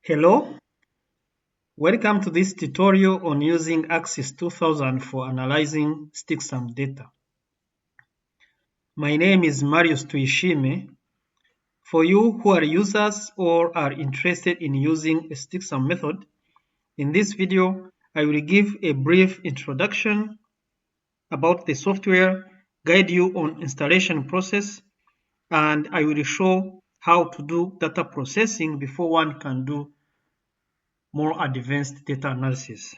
Hello, welcome to this tutorial on using aXis2000 for analyzing STXM data. My name is Marius Tuishime. For you who are users or are interested in using a STXM method, in this video I will give a brief introduction about the software, guide you on installation process, and I will show how to do data processing before one can do more advanced data analysis.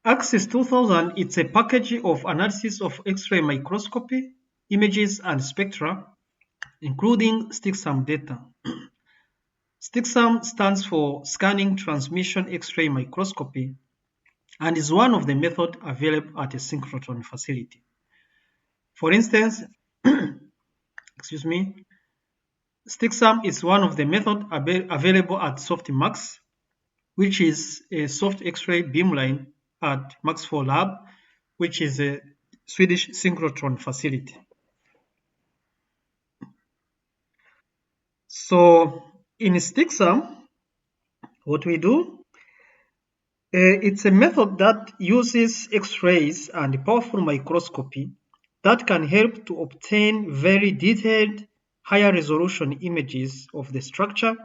aXis2000 is a package of analysis of X-ray microscopy, images, and spectra, including STXM data. STXM stands for Scanning Transmission X-ray Microscopy and is one of the methods available at a synchrotron facility. For instance, STXM is one of the methods available at SoftMax, which is a soft X-ray beamline at Max 4 Lab, which is a Swedish synchrotron facility. So in STXM, what we do, it's a method that uses X-rays and powerful microscopy that can help to obtain very detailed, higher resolution images of the structure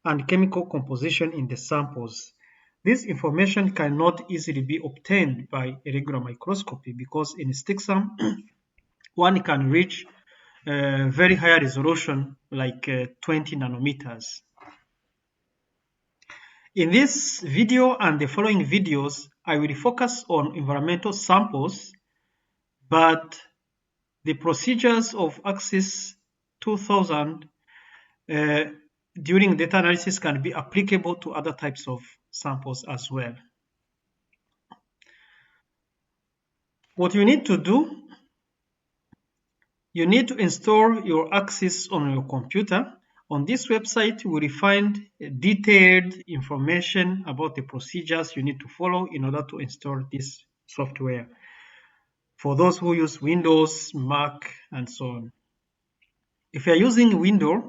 and chemical composition in the samples. This information cannot easily be obtained by a regular microscopy because in STXM, one can reach very high resolution like 20 nanometers. In this video and the following videos, I will focus on environmental samples, but the procedures of aXis2000 during data analysis can be applicable to other types of samples as well. What you need to do, you need to install your aXis on your computer. On this website, you will find detailed information about the procedures you need to follow in order to install this software. For those who use Windows, Mac, and so on. If you're using Windows,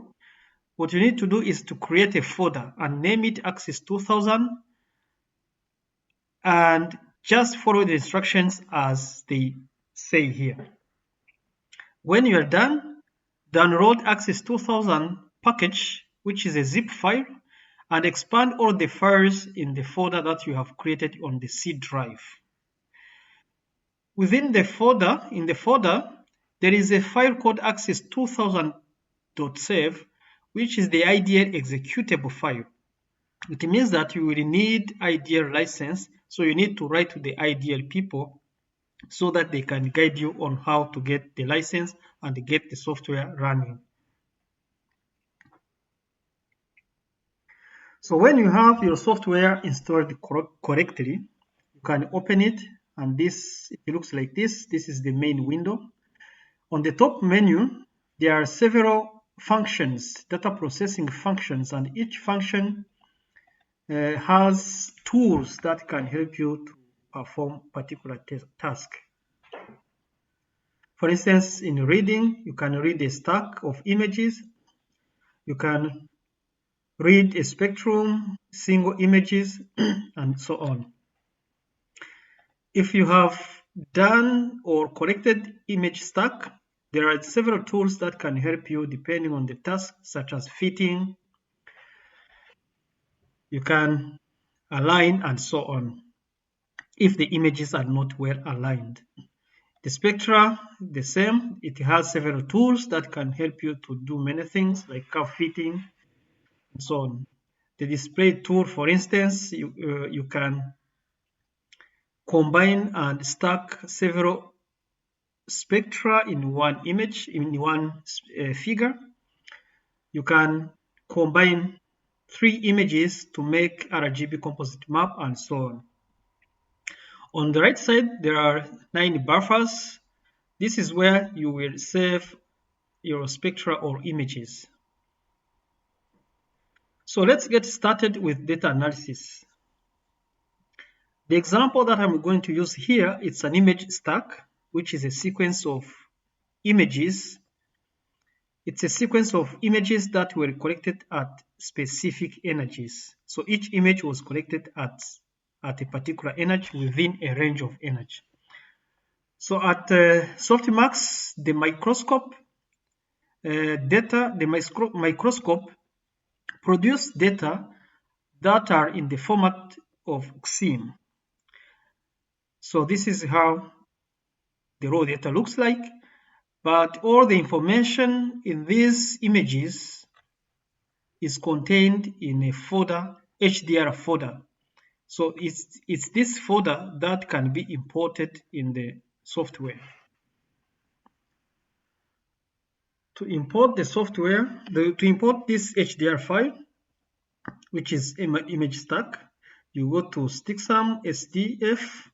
what you need to do is to create a folder and name it aXis2000 and just follow the instructions as they say here. When you are done, download aXis2000 package, which is a zip file, and expand all the files in the folder that you have created on the C drive. Within the folder, there is a file called aXis2000.save, which is the IDL executable file. It means that you will need IDL license, so you need to write to the IDL people so that they can guide you on how to get the license and get the software running. So when you have your software installed correctly, you can open it, and it looks like this. This is the main window. On the top menu, there are several functions, data processing functions, and each function has tools that can help you to perform particular task. For instance, in reading, you can read a stack of images. You can read a spectrum, single images, and so on. If you have done or corrected image stack, there are several tools that can help you depending on the task, such as fitting. You can align and so on if the images are not well aligned. The spectra, the same. It has several tools that can help you to do many things like curve fitting and so on. The display tool, for instance, you can combine and stack several spectra in one image, in one figure. You can combine 3 images to make RGB composite map and so on. On the right side, there are 9 buffers. This is where you will save your spectra or images. So let's get started with data analysis. The example that I'm going to use here, it's an image stack, which is a sequence of images It's a sequence of images that were collected at specific energies. So each image was collected at a particular energy within a range of energy. So at softmax, the microscope microscope produce data that are in the format of XIM. So this is how the raw data looks like, but all the information in these images is contained in a folder, HDR folder. So it's this folder that can be imported in the software. To import the software, to import this HDR file, which is image stack, you go to STXM SDF,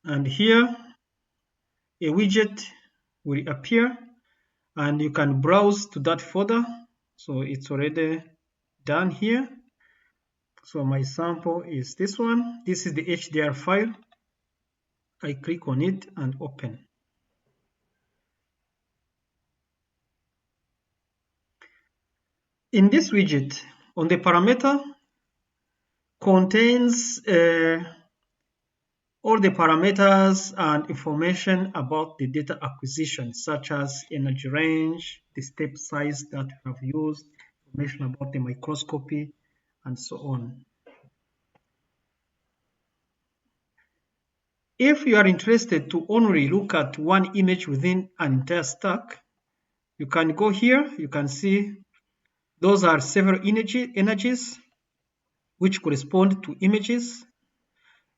and here a widget will appear, and you can browse to that folder. So it's already done here. So my sample is this one. This is the HDR file. I click on it and open. In this widget, on the parameter, contains all the parameters and information about the data acquisition, such as energy range, the step size that we have used, information about the microscopy, and so on. If you are interested to only look at one image within an entire stack, you can go here. You can see those are several energies which correspond to images.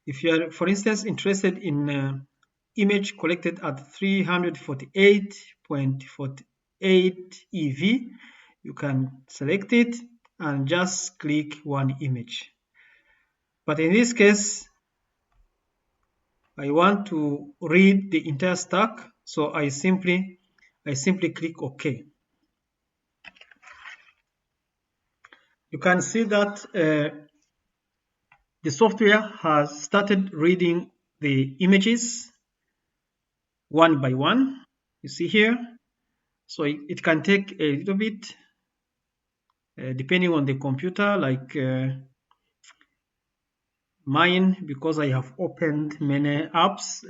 If you are, for instance, interested in image collected at 348.48 EV, you can select it and just click one image. But in this case, I want to read the entire stack, so I simply click OK. You can see that the software has started reading the images one by one. You see here. So it can take a little bit depending on the computer, like mine, because I have opened many apps,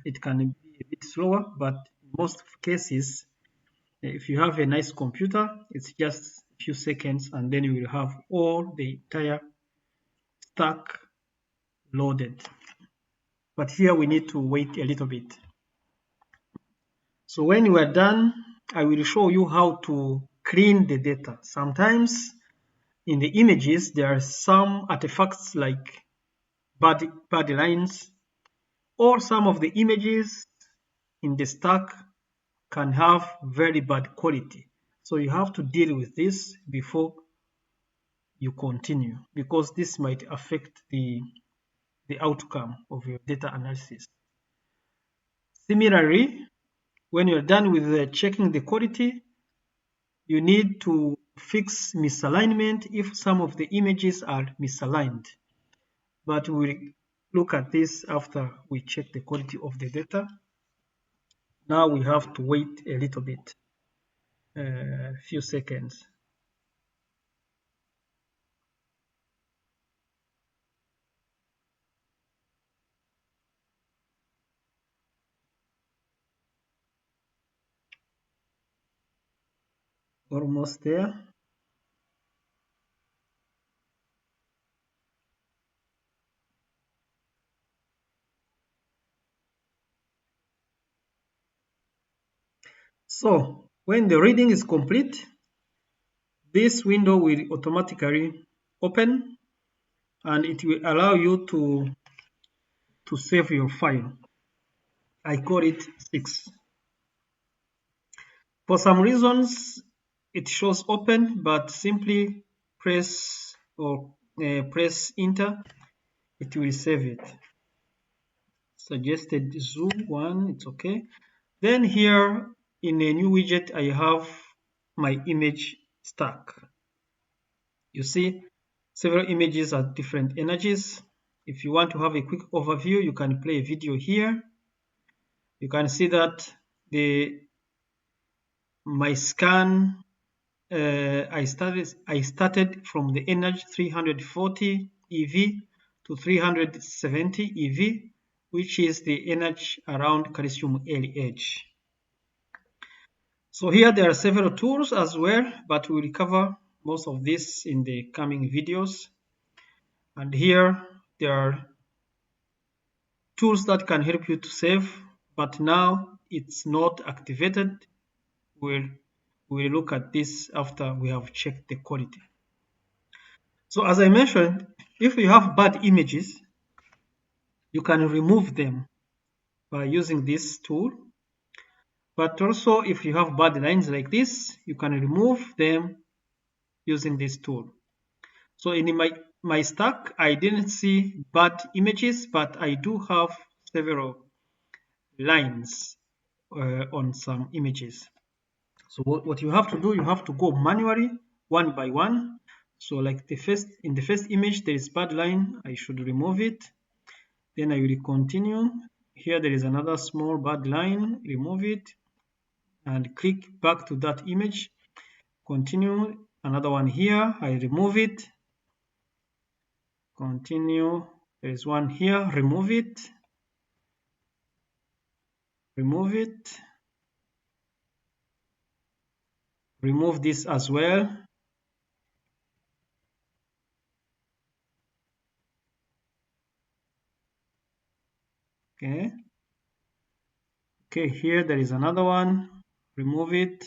it can be a bit slower, but in most cases, if you have a nice computer, it's just a few seconds and then you will have all the entire stack loaded. But here we need to wait a little bit. So when you are done, I will show you how to clean the data. Sometimes in the images, there are some artifacts like bad lines, or some of the images in the stack can have very bad quality. So you have to deal with this before you continue, because this might affect the outcome of your data analysis. Similarly, when you're done with checking the quality, you need to fix misalignment if some of the images are misaligned. But we'll look at this after we check the quality of the data. Now we have to wait a little bit, a few seconds. Almost there. So when the reading is complete, this window will automatically open and it will allow you to save your file. I call it 6. For some reasons, it shows open, but simply press enter, it will save it. Suggested zoom 1, it's okay. Then here in a new widget, I have my image stack. You see several images at different energies. If you want to have a quick overview, you can play a video here. You can see that the my scan, I started from the energy 340 eV to 370 eV, which is the energy around calcium early age. So here there are several tools as well, but we will cover most of this in the coming videos. And here there are tools that can help you to save, but now it's not activated. We'll look at this after we have checked the quality. So as I mentioned, if you have bad images, you can remove them by using this tool. But also if you have bad lines like this, you can remove them using this tool. So in my stack, I didn't see bad images, but I do have several lines on some images. So what you have to do, you have to go manually one by one. So like in the first image, there is bad line. I should remove it. Then I will continue. Here there is another small bad line. Remove it and click back to that image. Continue. Another one here. I remove it. Continue. There is one here. Remove it. Remove it. Remove this as well. Okay. Okay, here there is another one. Remove it.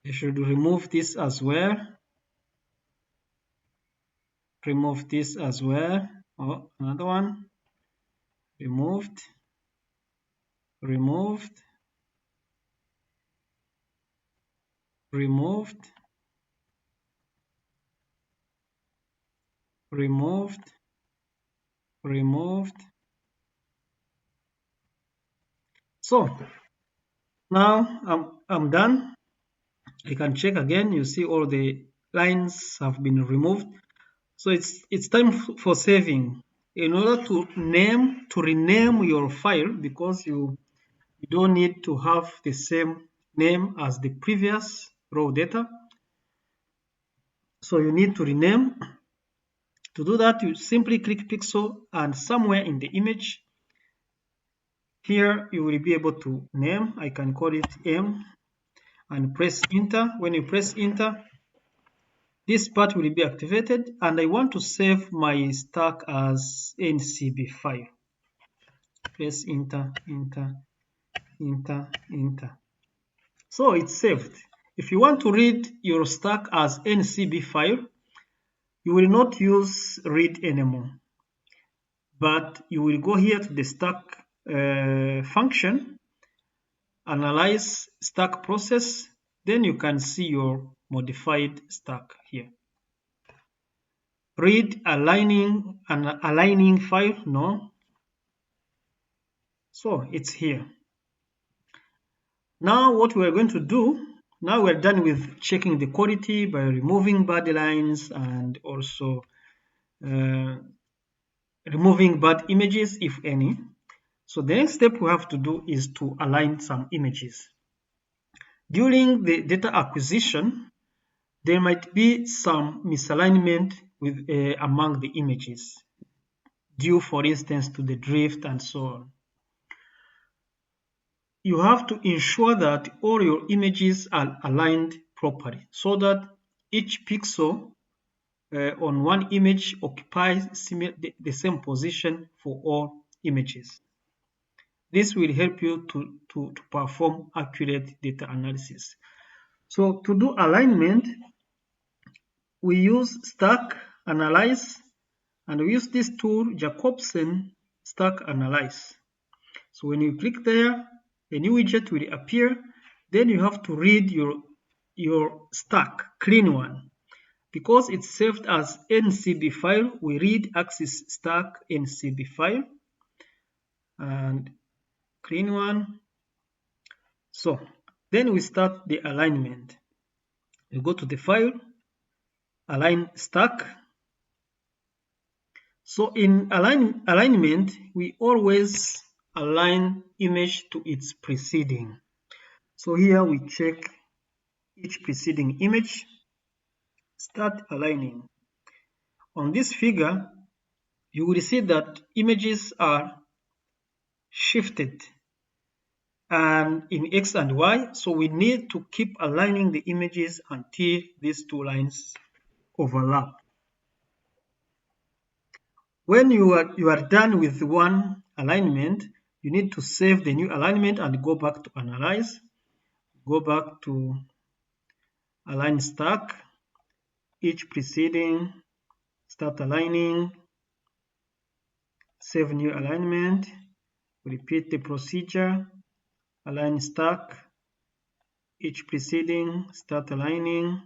I should remove this as well. Remove this as well. Oh, another one. Removed. Removed. Removed. Removed. Removed. So now I'm done. I can check again. You see all the lines have been removed. So it's time for saving. In order to rename your file, because you don't need to have the same name as the previous raw data. So you need to rename. To do that, you simply click pixel and somewhere in the image, here you will be able to name. I can call it M and press enter. When you press enter, this part will be activated and I want to save my stack as NCB file. Press enter, enter, enter, enter. So it's saved. If you want to read your stack as NCB file, you will not use read anymore, but you will go here to the stack function, analyze stack process, then you can see your modified stack here. Read aligning file, no. So it's here. Now what we're going to do, now we're done with checking the quality by removing bad lines and also removing bad images, if any. So the next step we have to do is to align some images. During the data acquisition, there might be some misalignment with among the images, due, for instance, to the drift and so on. You have to ensure that all your images are aligned properly so that each pixel on one image occupies the same position for all images. This will help you to perform accurate data analysis. So to do alignment, we use stack analyze, and we use this tool Jacobsen stack analyze. So when you click there, a new widget will appear. Then you have to read your stack, clean one. Because it's saved as NCB file, we read aXis stack NCB file and clean one. So then we start the alignment. You go to the file, align stack. So in alignment, we always align image to its preceding. So here we check each preceding image, start aligning. On this figure, you will see that images are shifted and in X and Y, so we need to keep aligning the images until these two lines overlap. When you are done with one alignment, you need to save the new alignment and go back to analyze, go back to align stack, each preceding, start aligning, save new alignment, repeat the procedure, align stack, each preceding, start aligning,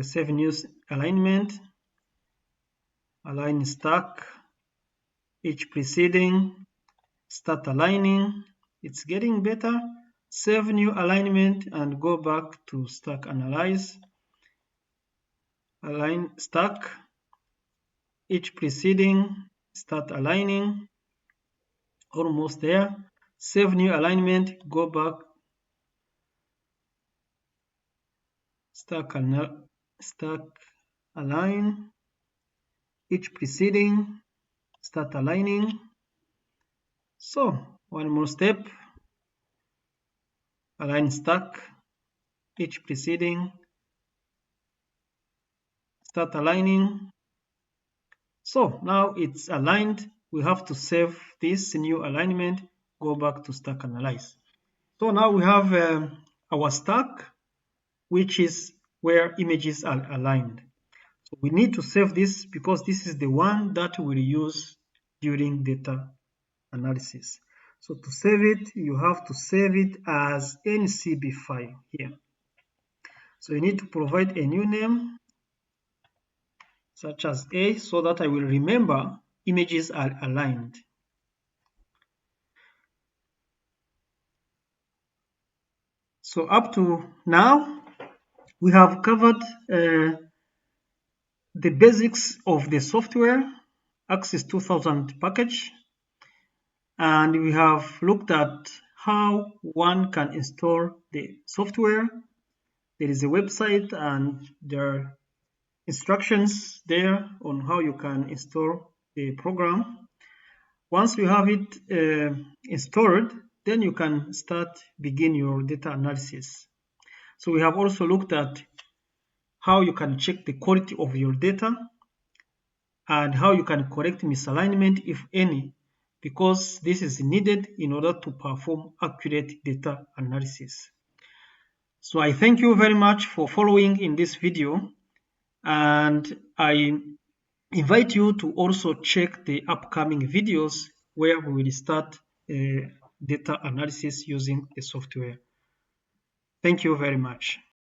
save new alignment, align stack, each preceding, start aligning. It's getting better. Save new alignment and go back to stack analyze, align stack, each preceding, start aligning, almost there. Save new alignment, go back, stack align, each preceding, start aligning. So one more step, align stack, each preceding, start aligning. So now it's aligned. We have to save this new alignment, go back to stack analyze. So now we have our stack, which is where images are aligned. So we need to save this because this is the one that we'll use during data analysis. So to save it, you have to save it as NCB file here. So you need to provide a new name such as A so that I will remember images are aligned. So up to now, we have covered the basics of the software, aXis2000 package, and we have looked at how one can install the software. There is a website and there are instructions there on how you can install the program. Once you have it installed, then you can begin your data analysis. So we have also looked at how you can check the quality of your data and how you can correct misalignment if any, because this is needed in order to perform accurate data analysis. So I thank you very much for following in this video, and I invite you to also check the upcoming videos where we will start data analysis using the software. Thank you very much.